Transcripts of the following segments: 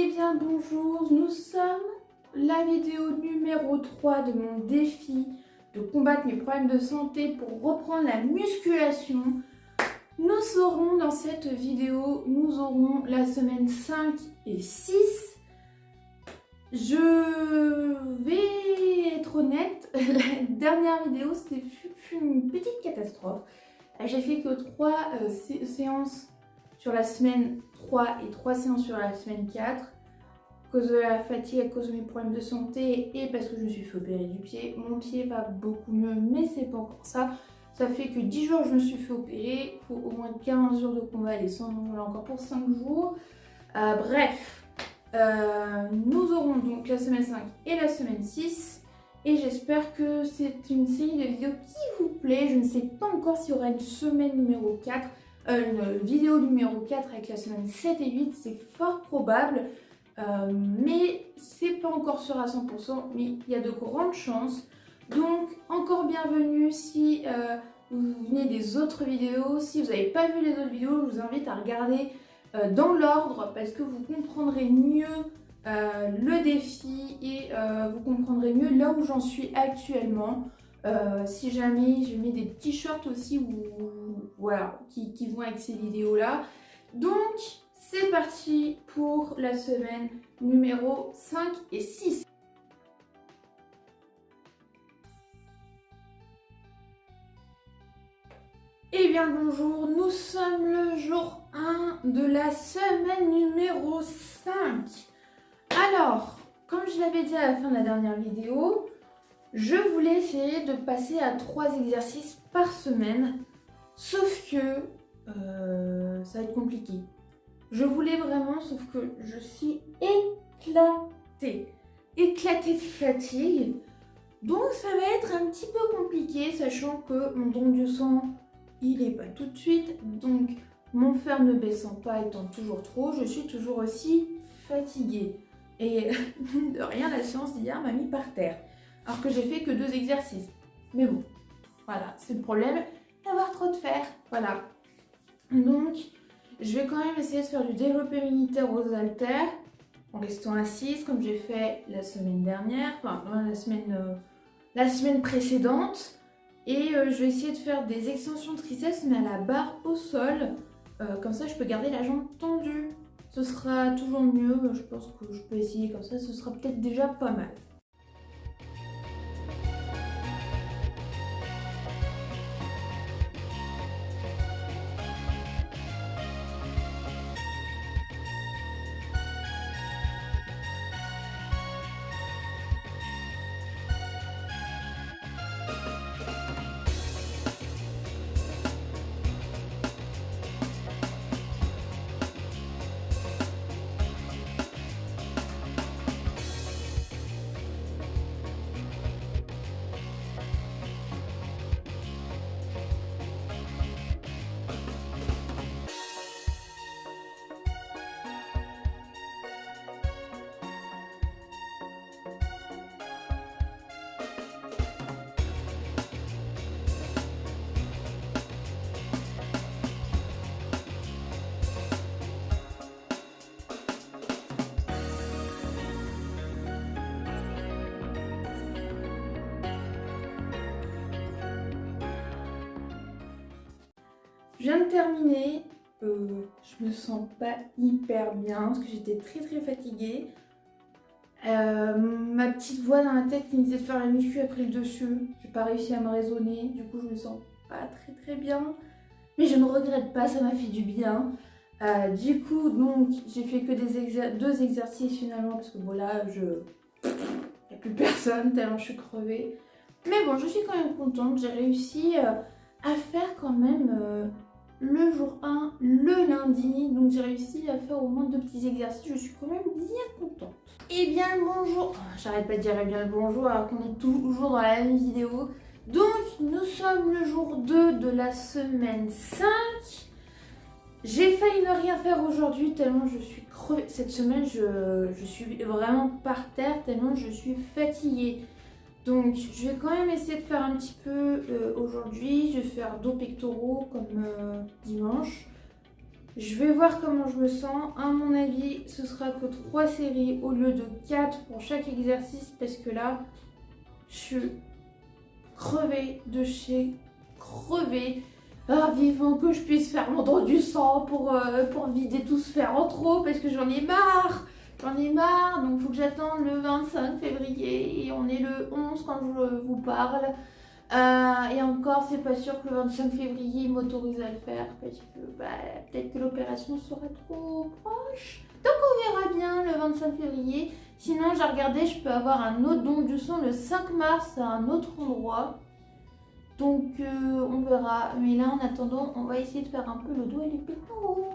Eh bien bonjour, nous sommes la vidéo numéro 3 de mon défi de combattre mes problèmes de santé pour reprendre la musculation. Nous saurons dans cette vidéo, nous aurons la semaine 5 et 6. Je vais être honnête, la dernière vidéo fut une petite catastrophe. J'ai fait que 3 séances sur la semaine 3 et 3 séances sur la semaine 4 à cause de la fatigue, à cause de mes problèmes de santé et parce que je me suis fait opérer du pied. Mon pied va beaucoup mieux, mais c'est pas encore ça. Ça fait que 10 jours je me suis fait opérer, il faut au moins 15 jours de convalescence, donc voilà encore pour 5 jours. Nous aurons donc la semaine 5 et la semaine 6 et j'espère que c'est une série de vidéos qui vous plaît. Je ne sais pas encore s'il y aura une semaine numéro 4, une vidéo numéro 4 avec la semaine 7 et 8, c'est fort probable. Mais c'est pas encore sûr à 100%, mais il y a de grandes chances. Donc encore bienvenue si vous venez des autres vidéos. Si vous n'avez pas vu les autres vidéos, je vous invite à regarder dans l'ordre parce que vous comprendrez mieux le défi et vous comprendrez mieux là où j'en suis actuellement. Si jamais je mets des t-shirts aussi voilà, qui vont avec ces vidéos là. Donc c'est parti pour la semaine numéro 5 et 6. Eh bien bonjour, nous sommes le jour 1 de la semaine numéro 5. Alors, comme je l'avais dit à la fin de la dernière vidéo, je voulais essayer de passer à 3 exercices par semaine, sauf que ça va être compliqué. Je voulais vraiment, sauf que je suis éclatée de fatigue. Donc ça va être un petit peu compliqué, sachant que mon don du sang, il n'est pas tout de suite. Donc mon fer ne baissant pas étant toujours trop, je suis toujours aussi fatiguée. Et de rien, la séance d'hier m'a mis par terre. Alors que j'ai fait que 2 exercices. Mais bon, voilà, c'est le problème d'avoir trop de fer. Voilà. Donc je vais quand même essayer de faire du développé militaire aux haltères en restant assise comme j'ai fait la semaine dernière, enfin la semaine précédente. Et je vais essayer de faire des extensions de triceps mais à la barre au sol. Comme ça je peux garder la jambe tendue. Ce sera toujours mieux, je pense que je peux essayer comme ça, ce sera peut-être déjà pas mal. Je viens de terminer, je me sens pas hyper bien parce que j'étais très fatiguée. Ma petite voix dans la tête qui me disait de faire la muscu a pris le dessus. J'ai pas réussi à me raisonner, du coup je me sens pas très bien. Mais je ne regrette pas, ça m'a fait du bien. Du coup donc j'ai fait que 2 exercices finalement parce que bon là il n'y a plus personne tellement je suis crevée. Mais bon, je suis quand même contente, j'ai réussi à faire quand même le jour 1, le lundi, donc j'ai réussi à faire au moins 2 petits exercices, je suis quand même bien contente. Et bien le bonjour, j'arrête pas de dire bien le bonjour alors qu'on est toujours dans la même vidéo. Donc nous sommes le jour 2 de la semaine 5. J'ai failli ne rien faire aujourd'hui tellement je suis crevée. Cette semaine je suis vraiment par terre tellement je suis fatiguée. Donc je vais quand même essayer de faire un petit peu aujourd'hui. Je vais faire dos pectoraux comme dimanche. Je vais voir comment je me sens. À mon avis, ce sera que 3 séries au lieu de 4 pour chaque exercice parce que là, je suis crevée de chez crevée. Ah, vivement que je puisse faire mon don du sang pour vider tout ce fer en trop parce que j'en ai marre. J'en ai marre, donc il faut que j'attende le 25 février et on est le 11 quand je vous parle. Et encore, c'est pas sûr que le 25 février il m'autorise à le faire parce que peut-être que l'opération sera trop proche. Donc on verra bien le 25 février. Sinon, j'ai regardé, je peux avoir un autre don du sang le 5 mars à un autre endroit. Donc on verra. Mais là, en attendant, on va essayer de faire un peu le dos et les pectoraux.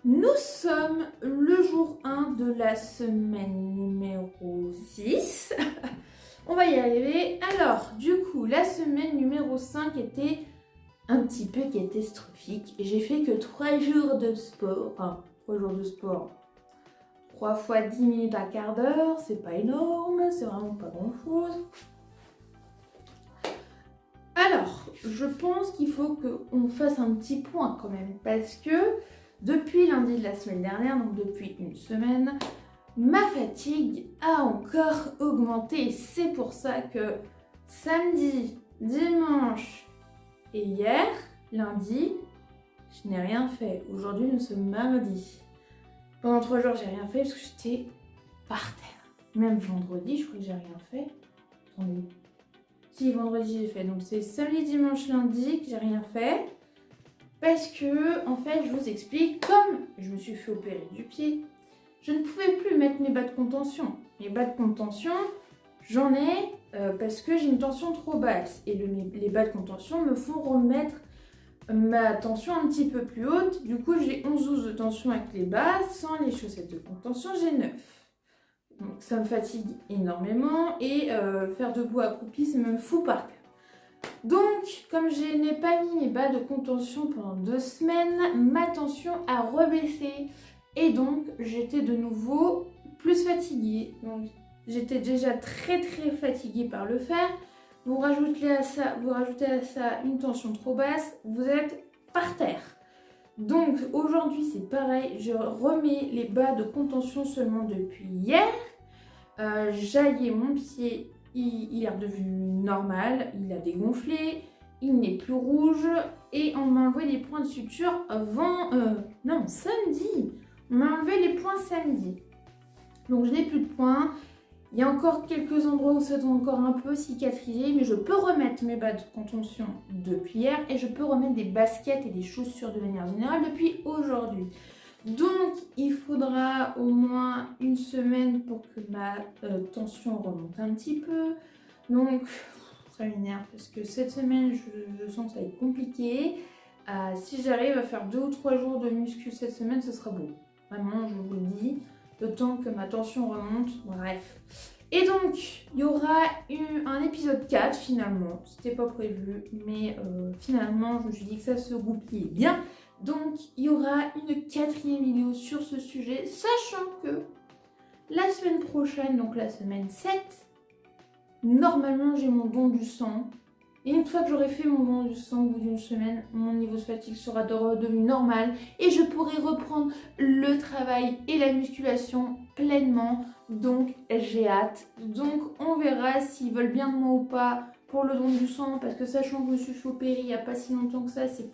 Nous sommes le jour 1 de la semaine numéro 6. On va y arriver. Alors, du coup, la semaine numéro 5 était un petit peu catastrophique. J'ai fait que 3 jours de sport. Enfin, 3 jours de sport. 3 fois 10 minutes à quart d'heure. C'est pas énorme. C'est vraiment pas grand chose. Alors, je pense qu'il faut qu'on fasse un petit point quand même. Parce que depuis lundi de la semaine dernière, donc depuis une semaine, ma fatigue a encore augmenté. C'est pour ça que samedi, dimanche et hier, lundi, je n'ai rien fait. Aujourd'hui, nous sommes mardi. Pendant 3 jours, j'ai rien fait parce que j'étais par terre. Même vendredi, je crois que j'ai rien fait. Attendez. Si, vendredi, j'ai fait. Donc c'est samedi, dimanche, lundi que j'ai rien fait. Parce que, en fait, je vous explique, comme je me suis fait opérer du pied, je ne pouvais plus mettre mes bas de contention. Mes bas de contention, j'en ai parce que j'ai une tension trop basse. Et les bas de contention me font remettre ma tension un petit peu plus haute. Du coup, j'ai 11-12 de tension avec les bas. Sans les chaussettes de contention, j'ai 9. Donc ça me fatigue énormément. Et faire debout accroupi, ça me fout par terre. Donc, comme je n'ai pas mis mes bas de contention pendant 2 semaines, ma tension a rebaissé et donc j'étais de nouveau plus fatiguée. Donc, j'étais déjà très fatiguée par le fer. Vous rajoutez à ça une tension trop basse, vous êtes par terre. Donc, aujourd'hui, c'est pareil, je remets les bas de contention seulement depuis hier. Jaillé, mon pied, il est redevenu normal, il a dégonflé, il n'est plus rouge et on m'a enlevé les points de suture samedi. On m'a enlevé les points samedi. Donc je n'ai plus de points. Il y a encore quelques endroits où ça doit encore un peu cicatriser, mais je peux remettre mes bas de contention depuis hier et je peux remettre des baskets et des chaussures de manière générale depuis aujourd'hui. Donc il faudra au moins une semaine pour que ma tension remonte un petit peu. Donc ça m'énerve parce que cette semaine je sens que ça va être compliqué. Si j'arrive à faire 2 ou 3 jours de muscu cette semaine, ce sera bon. Vraiment, je vous le dis. Le temps que ma tension remonte, bref. Et donc, il y aura eu un épisode 4 finalement. C'était pas prévu, mais finalement, je me suis dit que ça se goupillait bien. Donc, il y aura une 4e vidéo sur ce sujet, sachant que la semaine prochaine, donc la semaine 7, normalement, j'ai mon don du sang. Et une fois que j'aurai fait mon don du sang au bout d'une semaine, mon niveau de fatigue sera redevenu normal et je pourrai reprendre le travail et la musculation pleinement. Donc j'ai hâte. Donc on verra s'ils veulent bien de moi ou pas pour le don du sang, parce que sachant que je me suis fait opérer il n'y a pas si longtemps que ça, c'est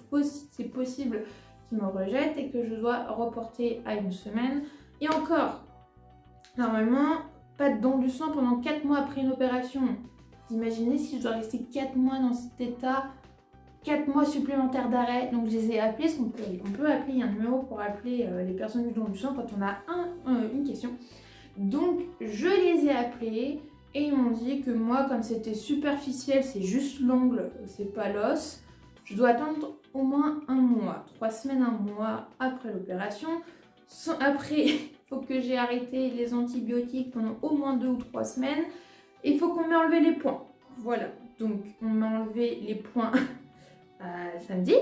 possible qu'ils me rejettent et que je dois reporter à une semaine. Et encore, normalement, pas de don du sang pendant 4 mois après une opération. Vous imaginez si je dois rester 4 mois dans cet état, 4 mois supplémentaires d'arrêt. Donc je les ai appelés, on peut appeler, il y a un numéro pour appeler les personnes du don du sang quand on a une question. Donc je les ai appelés et ils m'ont dit que moi, comme c'était superficiel, c'est juste l'ongle, c'est pas l'os, je dois attendre au moins 1 mois, 3 semaines, 1 mois après l'opération. Après, il faut que j'ai arrêté les antibiotiques pendant au moins 2 ou 3 semaines. Il faut qu'on m'ait enlevé les points. Voilà, donc on m'a enlevé les points samedi.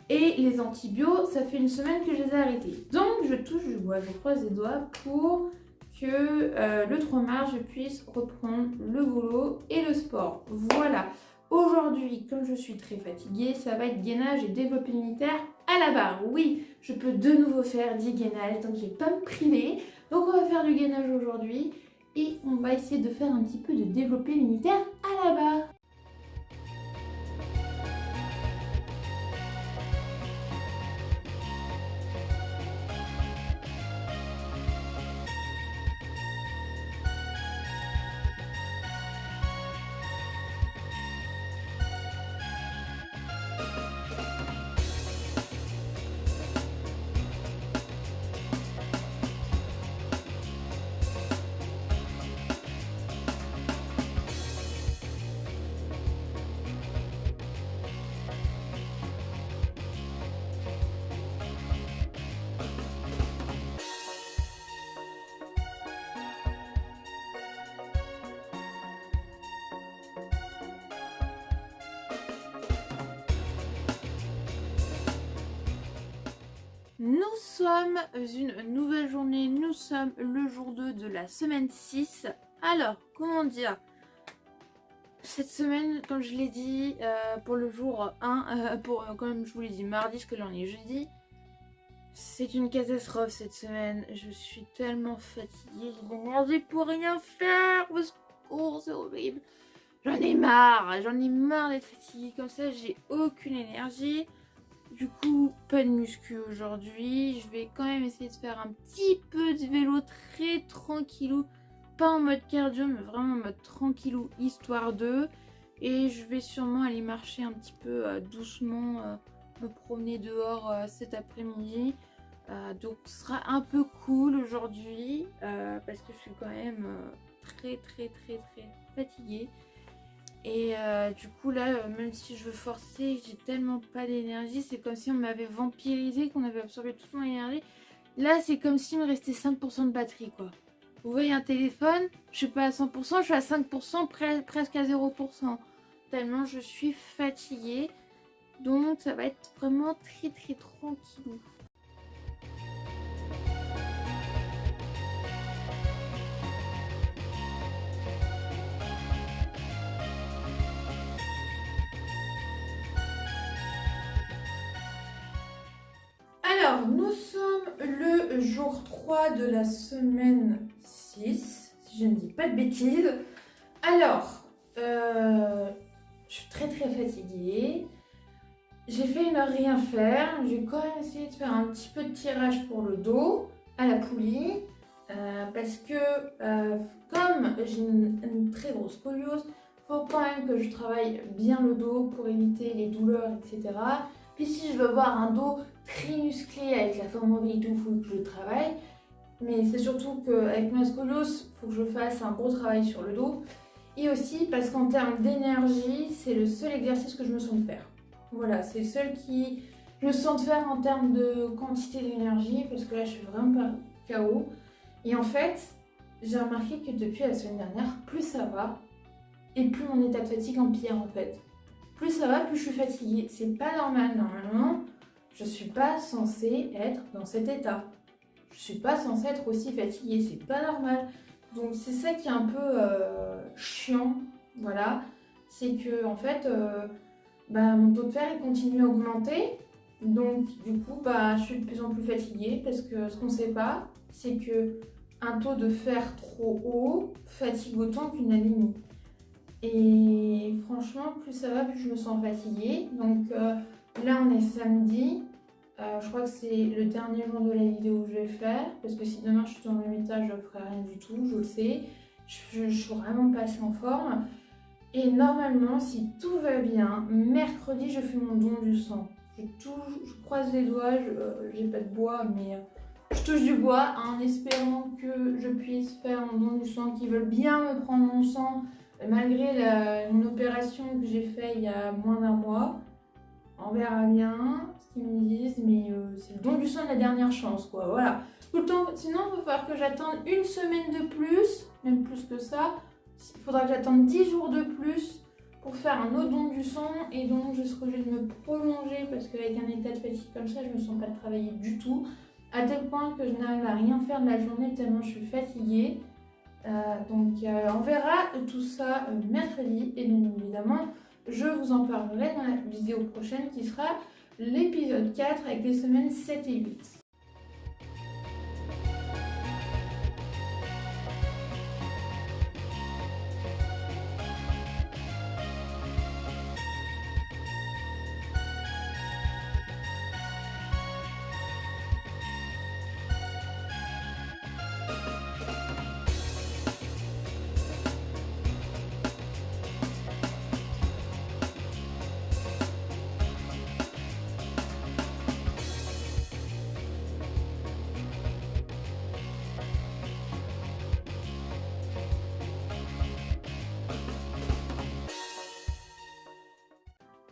Et les antibiotiques, ça fait une semaine que je les ai arrêtés. Donc je touche du bois, je croise les doigts pour que le 3 mars, je puisse reprendre le boulot et le sport. Voilà. Aujourd'hui, comme je suis très fatiguée, ça va être gainage et développé militaire à la barre. Oui, je peux de nouveau faire 10 gainages, donc je ne vais pas me priver. Donc on va faire du gainage aujourd'hui. Et on va essayer de faire un petit peu de développé militaire à la barre. Nous sommes une nouvelle journée, nous sommes le jour 2 de la semaine 6. Alors, comment dire, cette semaine, comme je l'ai dit, pour le jour 1, comme je vous l'ai dit mardi, parce que là on est jeudi, c'est une catastrophe cette semaine. Je suis tellement fatiguée, j'ai de l'énergie pour rien faire, au secours, c'est horrible. J'en ai marre d'être fatiguée comme ça, j'ai aucune énergie. Du coup, pas de muscu aujourd'hui. Je vais quand même essayer de faire un petit peu de vélo très tranquillou. Pas en mode cardio, mais vraiment en mode tranquillou, histoire de. Et je vais sûrement aller marcher un petit peu doucement, me promener dehors cet après-midi. Donc ce sera un peu cool aujourd'hui, parce que je suis quand même très fatiguée. Et du coup là, même si je veux forcer, j'ai tellement pas d'énergie, c'est comme si on m'avait vampirisé, qu'on avait absorbé toute mon énergie. Là c'est comme s'il me restait 5% de batterie quoi. Vous voyez un téléphone, je suis pas à 100%, je suis à 5%, presque à 0%. Tellement je suis fatiguée. Donc ça va être vraiment très tranquille. Alors, nous sommes le jour 3 de la semaine 6, si si je ne dis pas de bêtises. Alors, je suis très fatiguée. J'ai fait une heure rien faire. J'ai quand même essayé de faire un petit peu de tirage pour le dos à la poulie. Parce que comme j'ai une très grosse scoliose, il faut quand même que je travaille bien le dos pour éviter les douleurs, etc. Puis si je veux avoir un dos très musclé avec la forme mobile, il faut que je travaille. Mais c'est surtout qu'avec ma scoliose, il faut que je fasse un gros travail sur le dos. Et aussi parce qu'en termes d'énergie, c'est le seul exercice que je me sens de faire. Voilà, c'est le seul qui je me sens de faire en termes de quantité d'énergie, parce que là je suis vraiment pas KO. Et en fait, j'ai remarqué que depuis la semaine dernière, plus ça va, et plus mon état de fatigue empire en fait. Plus ça va, plus je suis fatiguée. C'est pas normal, normalement, je suis pas censée être dans cet état. Je suis pas censée être aussi fatiguée, c'est pas normal. Donc c'est ça qui est un peu chiant, voilà. C'est que en fait, mon taux de fer il continue à augmenter. Donc du coup, je suis de plus en plus fatiguée parce que ce qu'on sait pas, c'est que un taux de fer trop haut fatigue autant qu'une anémie. Et franchement, plus ça va, plus je me sens fatiguée. Donc là, on est samedi. Je crois que c'est le dernier jour de la vidéo que je vais faire. Parce que si demain je suis dans le même état, je ne ferai rien du tout, je le sais. Je suis vraiment pas assez en forme. Et normalement, si tout va bien, mercredi, je fais mon don du sang. Je croise les doigts, j'ai pas de bois, mais je touche du bois en espérant que je puisse faire mon don du sang, qu'ils veulent bien me prendre mon sang. Malgré une opération que j'ai faite il y a moins d'un mois, on verra bien ce qu'ils me disent, mais c'est le don du sang de la dernière chance, quoi, voilà. Tout le temps, sinon il va falloir que j'attende une semaine de plus, même plus que ça. Il faudra que j'attende 10 jours de plus pour faire un autre don du sang, et donc je serai obligée de me prolonger parce qu'avec un état de fatigue comme ça, je me sens pas de travailler du tout, à tel point que je n'arrive à rien faire de la journée tellement je suis fatiguée. On verra tout ça mercredi, et bien évidemment je vous en parlerai dans la vidéo prochaine qui sera l'épisode 4 avec les semaines 7 et 8.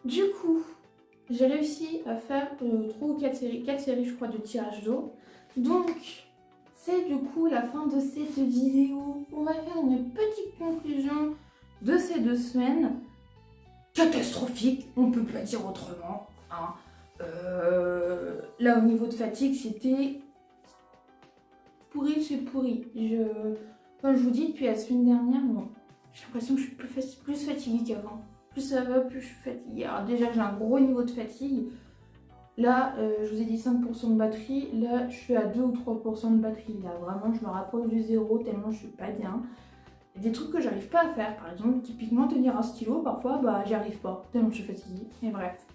Du coup, j'ai réussi à faire 3 ou 4 séries je crois de tirage d'eau. Donc, c'est du coup la fin de cette vidéo. On va faire une petite conclusion de ces 2 semaines. Catastrophique, on peut pas dire autrement. Hein. Là, au niveau de fatigue, c'était pourri, c'est pourri. Comme je vous dis, depuis la semaine dernière, bon, j'ai l'impression que je suis plus fatiguée qu'avant. Plus ça va, plus je suis fatiguée. Alors déjà, j'ai un gros niveau de fatigue. Là, je vous ai dit 5% de batterie. Là, je suis à 2 ou 3% de batterie. Là, vraiment, je me rapproche du zéro tellement je suis pas bien. Il y a des trucs que j'arrive pas à faire. Par exemple, typiquement, tenir un stylo, parfois, j'y arrive pas. Tellement je suis fatiguée. Mais bref,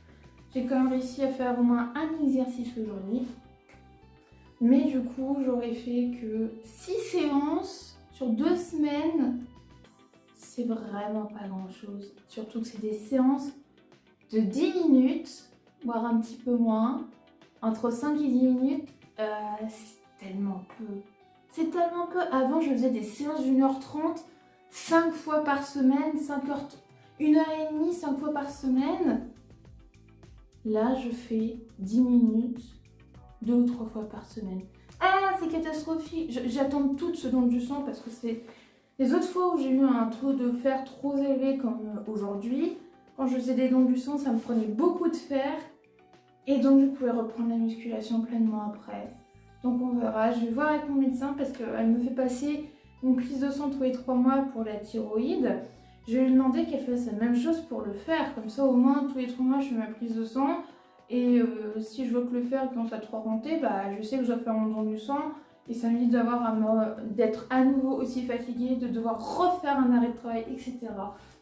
j'ai quand même réussi à faire au moins un exercice aujourd'hui. Mais du coup, j'aurais fait que 6 séances sur 2 semaines. C'est vraiment pas grand chose. Surtout que c'est des séances de 10 minutes, voire un petit peu moins. Entre 5 et 10 minutes, c'est tellement peu. C'est tellement peu. Avant, je faisais des séances d'1h30, 5 fois par semaine, 1h30, 5 fois par semaine. Là, je fais 10 minutes, 2 ou 3 fois par semaine. Ah, c'est catastrophique. J'attends tout ce don du sang parce que c'est... Les autres fois où j'ai eu un taux de fer trop élevé comme aujourd'hui, quand je faisais des dons du sang, ça me prenait beaucoup de fer. Et donc je pouvais reprendre la musculation pleinement après. Donc on verra. Je vais voir avec mon médecin parce qu'elle me fait passer une prise de sang tous les 3 mois pour la thyroïde. Je vais lui demander qu'elle fasse la même chose pour le fer. Comme ça au moins tous les 3 mois je fais ma prise de sang. Et si je vois que le fer commence à trop remonter, je sais que je dois faire mon don du sang. Et ça m'évite d'être à nouveau aussi fatiguée, de devoir refaire un arrêt de travail, etc.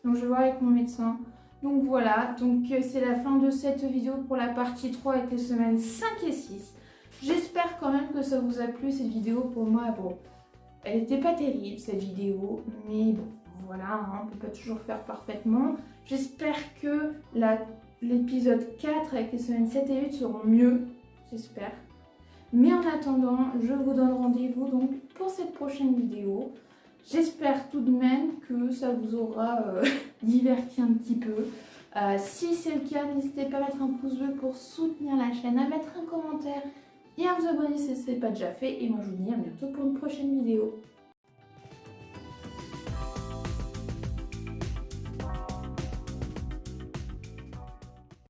Donc je vais voir avec mon médecin. Donc voilà, donc c'est la fin de cette vidéo pour la partie 3 avec les semaines 5 et 6. J'espère quand même que ça vous a plu cette vidéo. Pour moi, bon, elle n'était pas terrible cette vidéo, mais bon, voilà, hein, on ne peut pas toujours faire parfaitement. J'espère que l'épisode 4 avec les semaines 7 et 8 seront mieux, j'espère. Mais en attendant, je vous donne rendez-vous donc pour cette prochaine vidéo. J'espère tout de même que ça vous aura diverti un petit peu. Si c'est le cas, n'hésitez pas à mettre un pouce bleu pour soutenir la chaîne, à mettre un commentaire et à vous abonner si ce n'est pas déjà fait. Et moi je vous dis à bientôt pour une prochaine vidéo.